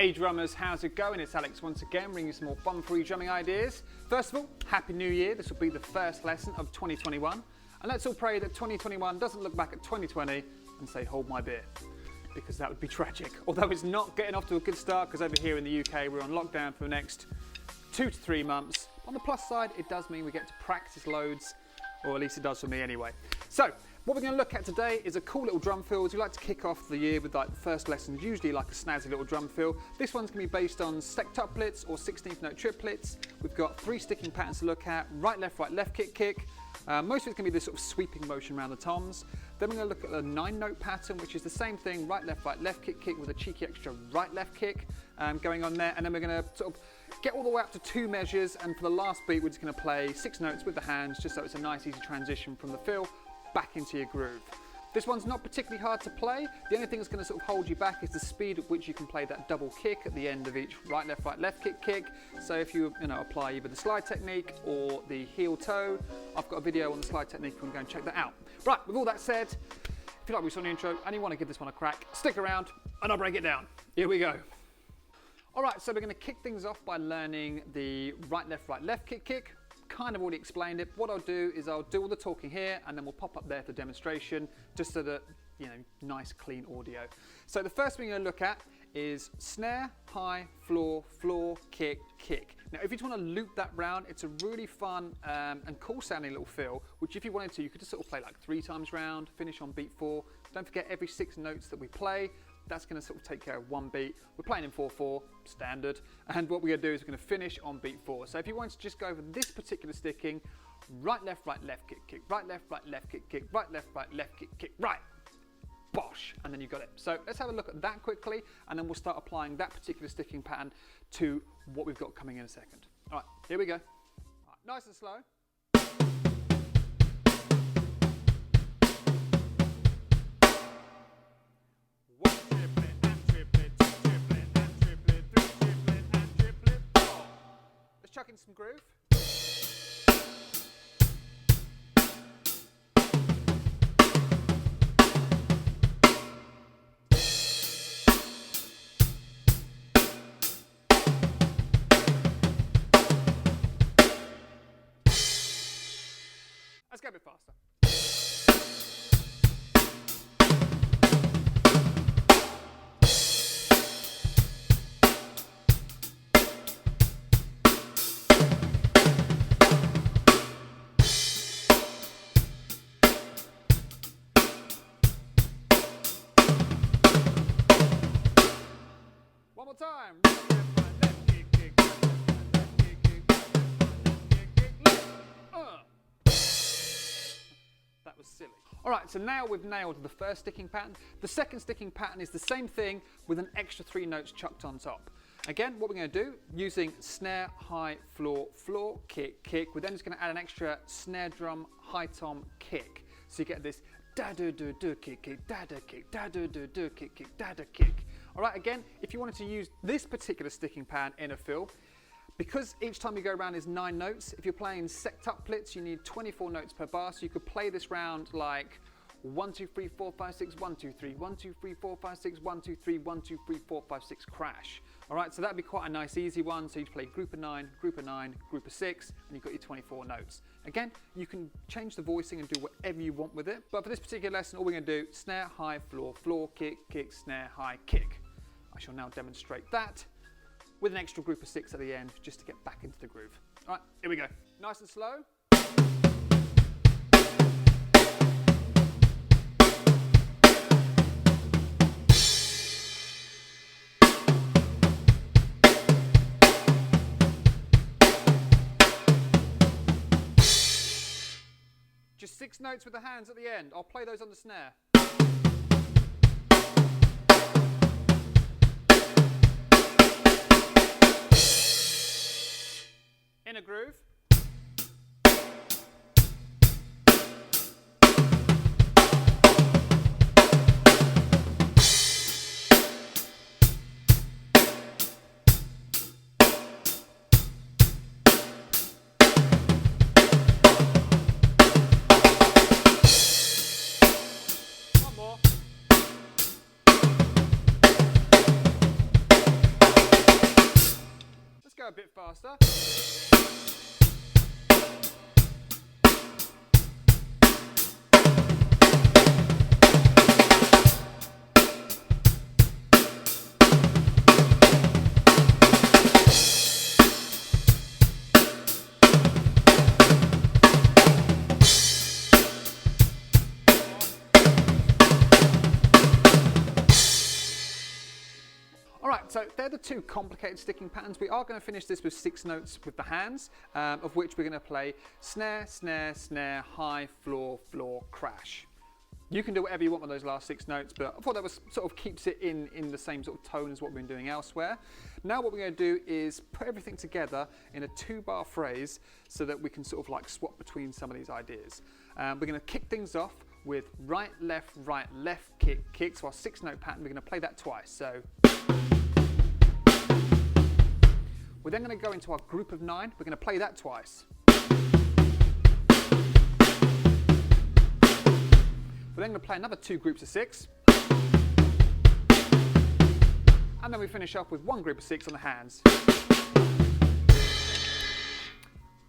Hey drummers, how's it going? It's Alex once again, bringing you some more fun-free drumming ideas. First of all, Happy New Year. This will be the first lesson of 2021. And let's all pray that 2021 doesn't look back at 2020 and say, hold my beer, because that would be tragic. Although it's not getting off to a good start, because over here in the UK, we're on lockdown for the next 2 to 3 months. On the plus side, it does mean we get to practice loads, or at least it does for me anyway. So, what we're going to look at today is a cool little drum fill. We like to kick off the year with like the first lesson, usually like a snazzy little drum fill. This one's going to be based on sextuplets or 16th note triplets. We've got 3 sticking patterns to look at: right, left, kick, kick. Most of it's going to be this sort of sweeping motion around the toms. Then we're going to look at the 9-note pattern, which is the same thing: right, left, kick, kick, with a cheeky extra right, left kick going on there. And then we're going to sort of get all the way up to 2 measures. And for the last beat, we're just going to play 6 notes with the hands, just so it's a nice, easy transition from the fill back into your groove. This one's not particularly hard to play. The only thing that's going to sort of hold you back is the speed at which you can play that double kick at the end of each right, left kick, kick. So if you apply either the slide technique or the heel toe, I've got a video on the slide technique. You can go and check that out. Right, with all that said, if you like what we saw in the intro and you want to give this one a crack, stick around and I'll break it down. Here we go. All right, so we're going to kick things off by learning the right, left kick, kick. Kind of already explained it. What I'll do is I'll do all the talking here and then we'll pop up there for demonstration, just so that, nice clean audio. So the first thing you're going to look at is snare, high, floor, floor, kick, kick. Now if you just want to loop that round, it's a really fun and cool sounding little fill, which if you wanted to, you could just sort of play like 3 times round, finish on beat 4. Don't forget, every 6 notes that we play, that's going to sort of take care of 1 beat. We're playing in 4/4, standard, and what we're going to do is we're going to finish on beat 4. So if you want to just go over this particular sticking, right, left, kick, kick, right, left, kick, kick, right, left, kick, kick, right, bosh, and then you've got it. So let's have a look at that quickly, and then we'll start applying that particular sticking pattern to what we've got coming in a second. All right, here we go. All right, nice and slow. Chuck in some groove. Let's go a bit faster. One more time. Left, kick, kick, left, kick, kick, left, kick, left. That was silly. All right, so now we've nailed the first sticking pattern. The second sticking pattern is the same thing with an extra 3 notes chucked on top. Again, what we're going to do, using snare, high, floor, floor, kick, kick, we're then just going to add an extra snare drum, high tom, kick. So you get this da-do-do-do, kick, kick, da-da, kick, da-do-do-do, kick, kick, da-da, kick. All right, again, if you wanted to use this particular sticking pattern in a fill, because each time you go around is 9 notes, if you're playing sextuplets, you need 24 notes per bar, so you could play this round like 1, 2, 3, 4, 5, 6, 1, 2, 3, 1, 2, 3, 4, 5, 6, 1, 2, 3, 1, 2, 3, 4, 5, 6, crash. All right, so that'd be quite a nice easy one. So you'd play group of 9, group of 9, group of 6, and you've got your 24 notes. Again, you can change the voicing and do whatever you want with it, but for this particular lesson, all we're going to do, snare, high, floor, floor, kick, kick, snare, high, kick. I shall now demonstrate that with an extra group of 6 at the end, just to get back into the groove. All right, here we go. Nice and slow. Just 6 notes with the hands at the end. I'll play those on the snare. In a groove. One more. go a bit faster. Alright, so they're the two complicated sticking patterns. We are going to finish this with 6 notes with the hands, of which we're going to play snare, snare, snare, high, floor, floor, crash. You can do whatever you want with those last 6 notes, but I thought that was sort of keeps it in the same sort of tone as what we've been doing elsewhere. Now what we're going to do is put everything together in a 2-bar phrase so that we can sort of like swap between some of these ideas. We're going to kick things off with right, left, kick, kick. So our 6-note pattern, we're going to play that twice. So we're then going to go into our group of 9. We're going to play that twice. We're then going to play another 2 groups of 6. And then we finish up with 1 group of 6 on the hands.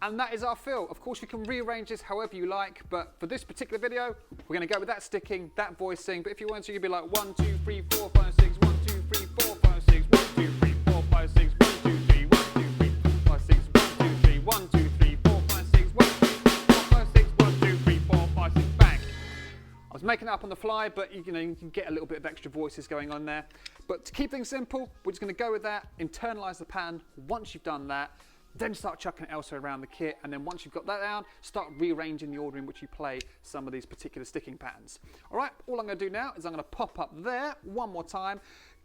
And that is our fill. Of course, you can rearrange this however you like, but for this particular video, we're going to go with that sticking, that voicing. But if you want to, you'd be like 1, 2, 3, 4, 5, 6, 1, 2, 3, 4, 5, 6, 1, 2, 3, 4, 5, 6, 1, 2, 3, 1, 2, 3, 4, 5, 6, 1, 2, 3, 1, 2, 3, 4, 5, 6, 1, 2, 3, 4, 5, 6, 1, 2, 3, 4, 5, 6, bang. I was making it up on the fly, but you know, you can get a little bit of extra voices going on there. But to keep things simple, we're just going to go with that, internalize the pattern. Once you've done that, then start chucking it elsewhere around the kit, and then once you've got that down, start rearranging the order in which you play some of these particular sticking patterns. All right, all I'm going to do now is I'm going to pop up there one more time,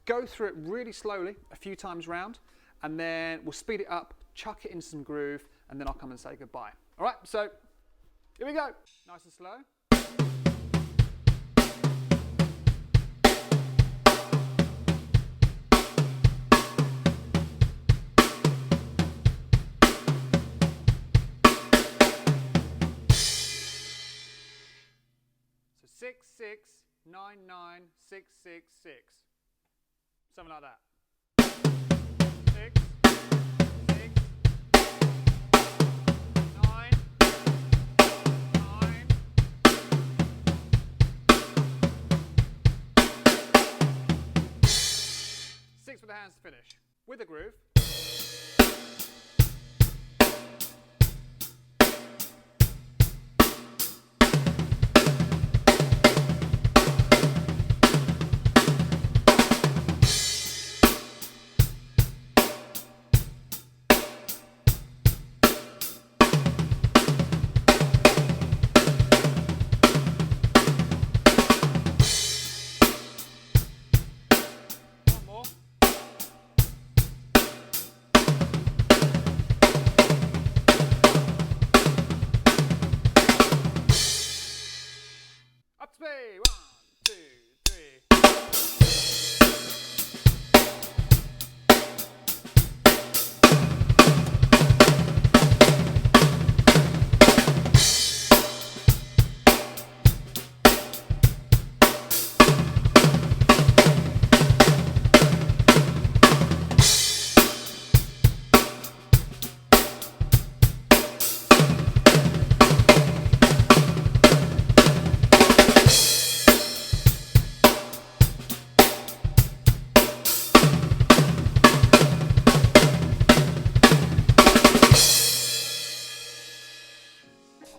go through it really slowly a few times round, and then we'll speed it up, chuck it in some groove, and then I'll come and say goodbye. All right, so here we go. Nice and slow. So 6, 6, 9, 9, 6, 6, 6. Something like that. 6, 6, 9, 9. 6 with the hands to finish. With a groove. Up to speed. 1, 2, 3.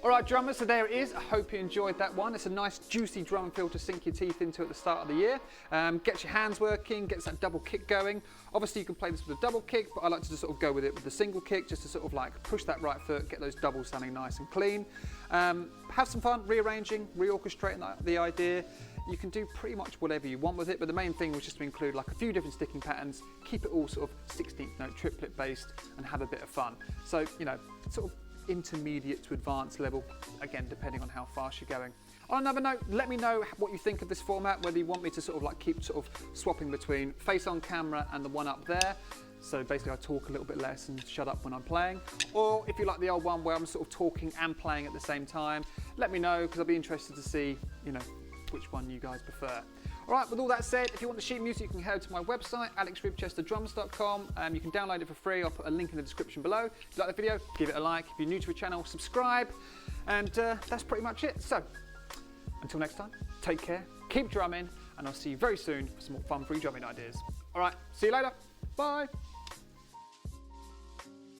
Alright drummers, so there it is. I hope you enjoyed that one. It's a nice juicy drum feel to sink your teeth into at the start of the year. Gets your hands working, gets that double kick going. Obviously you can play this with a double kick, but I like to just sort of go with it with the single kick, just to sort of like push that right foot, get those doubles sounding nice and clean. Have some fun rearranging, reorchestrating the idea. You can do pretty much whatever you want with it, but the main thing was just to include like a few different sticking patterns, keep it all sort of 16th note triplet based, and have a bit of fun. So, you know, sort of intermediate to advanced level, again depending on how fast you're going. On another note, let me know what you think of this format, whether you want me to sort of like keep sort of swapping between face on camera and the one up there, so basically I talk a little bit less and shut up when I'm playing, or if you like the old one where I'm sort of talking and playing at the same time, let me know, because I'll be interested to see, you know, which one you guys prefer. All right, with all that said, if you want the sheet music, you can head to my website, alexribchesterdrums.com. You can download it for free. I'll put a link in the description below. If you like the video, give it a like. If you're new to the channel, subscribe. And that's pretty much it. So, until next time, take care, keep drumming, and I'll see you very soon for some more fun free drumming ideas. All right, see you later. Bye.